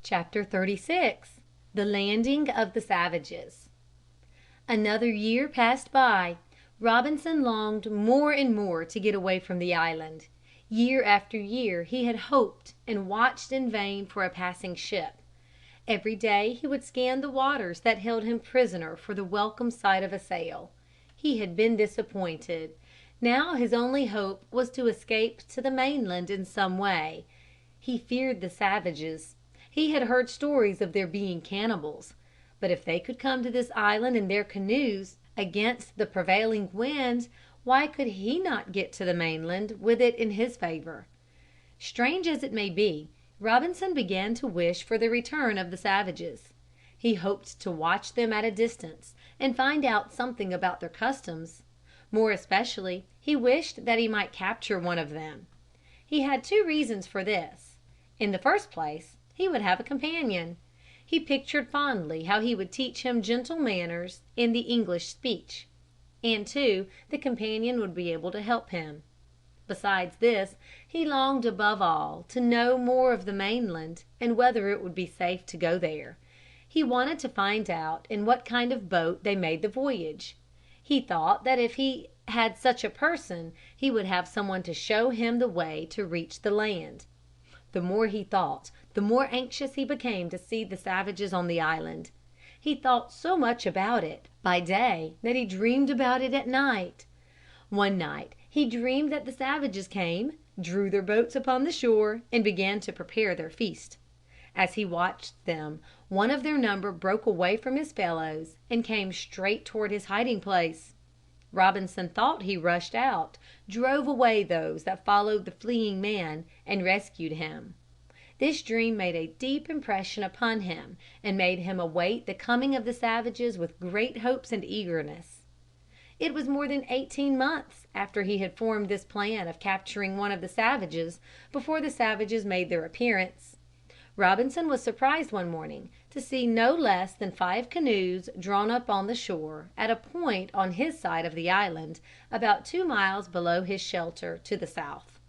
Chapter 36. The Landing of the Savages. Another year passed by. Robinson longed more and more to get away from the island. Year after year he had hoped and watched in vain for a passing ship. Every day he would scan the waters that held him prisoner for the welcome sight of a sail. He had been disappointed. Now his only hope was to escape to the mainland in some way. He feared the savages. He had heard stories of their being cannibals. But if they could come to this island in their canoes, against the prevailing wind, why could he not get to the mainland with it in his favor? Strange as it may be, Robinson began to wish for the return of the savages. He hoped to watch them at a distance and find out something about their customs. More especially, he wished that he might capture one of them. He had two reasons for this. In the first place, he would have a companion. He pictured fondly how he would teach him gentle manners and the English speech. And, too, the companion would be able to help him. Besides this, he longed above all to know more of the mainland and whether it would be safe to go there. He wanted to find out in what kind of boat they made the voyage. He thought that if he had such a person he would have someone to show him the way to reach the land. The more he thought, the more anxious he became to see the savages on the island. He thought so much about it by day that he dreamed about it at night. One night he dreamed that the savages came, drew their boats upon the shore, and began to prepare their feast. As he watched them, one of their number broke away from his fellows and came straight toward his hiding place. Robinson thought he rushed out, drove away those that followed the fleeing man, and rescued him. This dream made a deep impression upon him and made him await the coming of the savages with great hopes and eagerness. It was more than 18 months after he had formed this plan of capturing one of the savages before the savages made their appearance. Robinson was surprised one morning to see no less than 5 canoes drawn up on the shore at a point on his side of the island, about 2 miles below his shelter to the south.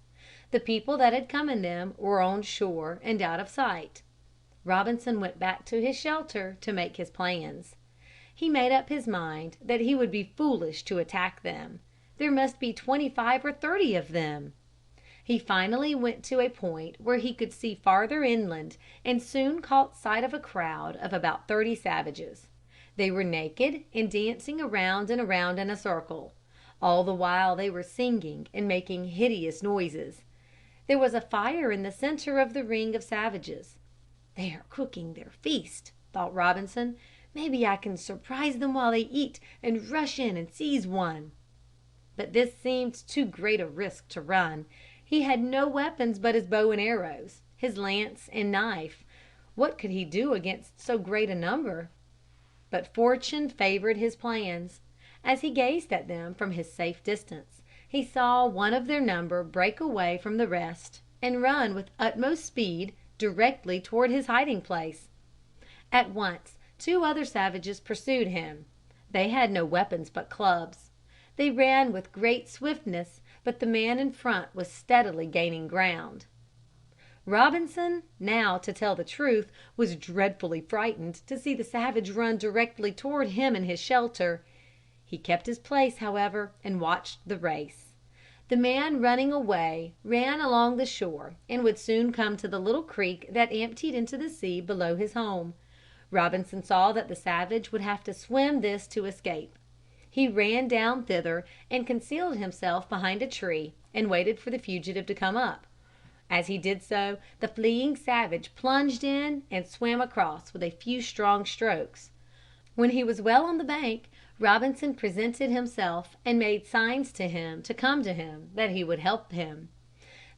The people that had come in them were on shore and out of sight. Robinson went back to his shelter to make his plans. He made up his mind that he would be foolish to attack them. There must be 25 or 30 of them. He finally went to a point where he could see farther inland and soon caught sight of a crowd of about 30 savages. They were naked and dancing around and around in a circle. All the while they were singing and making hideous noises. There was a fire in the center of the ring of savages. "They are cooking their feast," thought Robinson. "Maybe I can surprise them while they eat and rush in and seize one." But this seemed too great a risk to run. He had no weapons but his bow and arrows, his lance and knife. What could he do against so great a number? But fortune favored his plans. As he gazed at them from his safe distance, he saw one of their number break away from the rest and run with utmost speed directly toward his hiding place. At once 2 other savages pursued him. They had no weapons but clubs. They ran with great swiftness, but the man in front was steadily gaining ground. Robinson, now, to tell the truth, was dreadfully frightened to see the savage run directly toward him in his shelter. He kept his place, however, and watched the race. The man running away ran along the shore and would soon come to the little creek that emptied into the sea below his home. Robinson saw that the savage would have to swim this to escape. He ran down thither and concealed himself behind a tree and waited for the fugitive to come up. As he did so, the fleeing savage plunged in and swam across with a few strong strokes. When he was well on the bank, Robinson presented himself and made signs to him to come to him, that he would help him.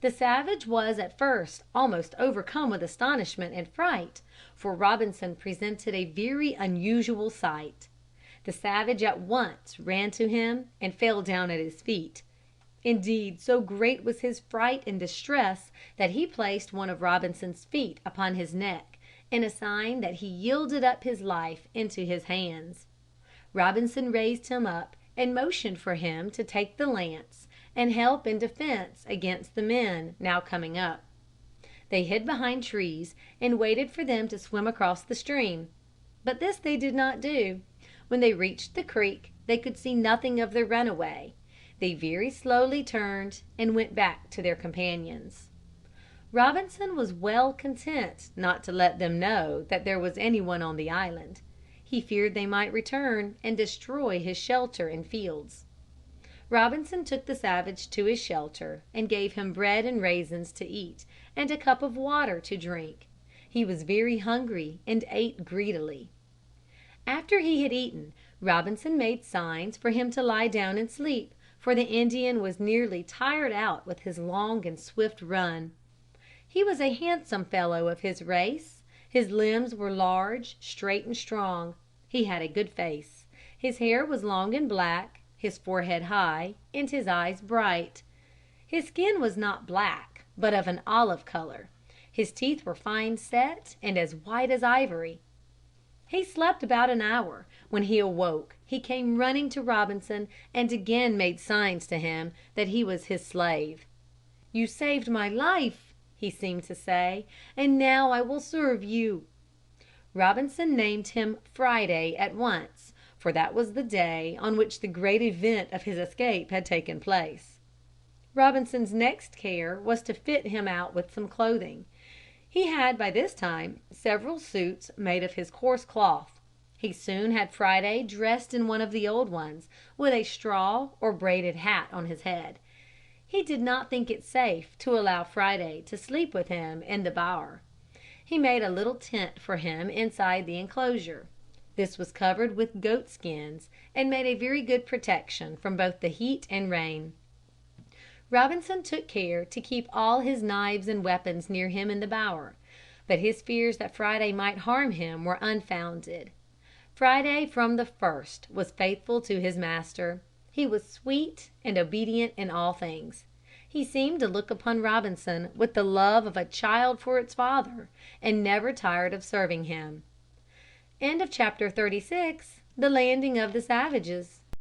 The savage was at first almost overcome with astonishment and fright, for Robinson presented a very unusual sight. The savage at once ran to him and fell down at his feet. Indeed, so great was his fright and distress that he placed one of Robinson's feet upon his neck in a sign that he yielded up his life into his hands. Robinson raised him up and motioned for him to take the lance and help in defense against the men now coming up. They hid behind trees and waited for them to swim across the stream. But this they did not do. When they reached the creek they could see nothing of their runaway. They very slowly turned and went back to their companions. Robinson was well content not to let them know that there was anyone on the island. He feared they might return and destroy his shelter and fields. Robinson took the savage to his shelter and gave him bread and raisins to eat and a cup of water to drink. He was very hungry and ate greedily. After he had eaten, Robinson made signs for him to lie down and sleep, for the Indian was nearly tired out with his long and swift run. He was a handsome fellow of his race. His limbs were large, straight and strong. He had a good face. His hair was long and black, his forehead high, and his eyes bright. His skin was not black, but of an olive color. His teeth were fine set and as white as ivory. He slept about an hour. When he awoke he came running to Robinson and again made signs to him that he was his slave. "You saved my life," he seemed to say, "and now I will serve you." Robinson named him Friday at once, for that was the day on which the great event of his escape had taken place. Robinson's next care was to fit him out with some clothing. He had by this time several suits made of his coarse cloth. He soon had Friday dressed in one of the old ones, with a straw or braided hat on his head. He did not think it safe to allow Friday to sleep with him in the bower. He made a little tent for him inside the enclosure. This was covered with goat skins and made a very good protection from both the heat and rain. Robinson took care to keep all his knives and weapons near him in the bower, but his fears that Friday might harm him were unfounded. Friday from the first was faithful to his master. He was sweet and obedient in all things. He seemed to look upon Robinson with the love of a child for its father, and never tired of serving him. Chapter 36. The Landing of the Savages.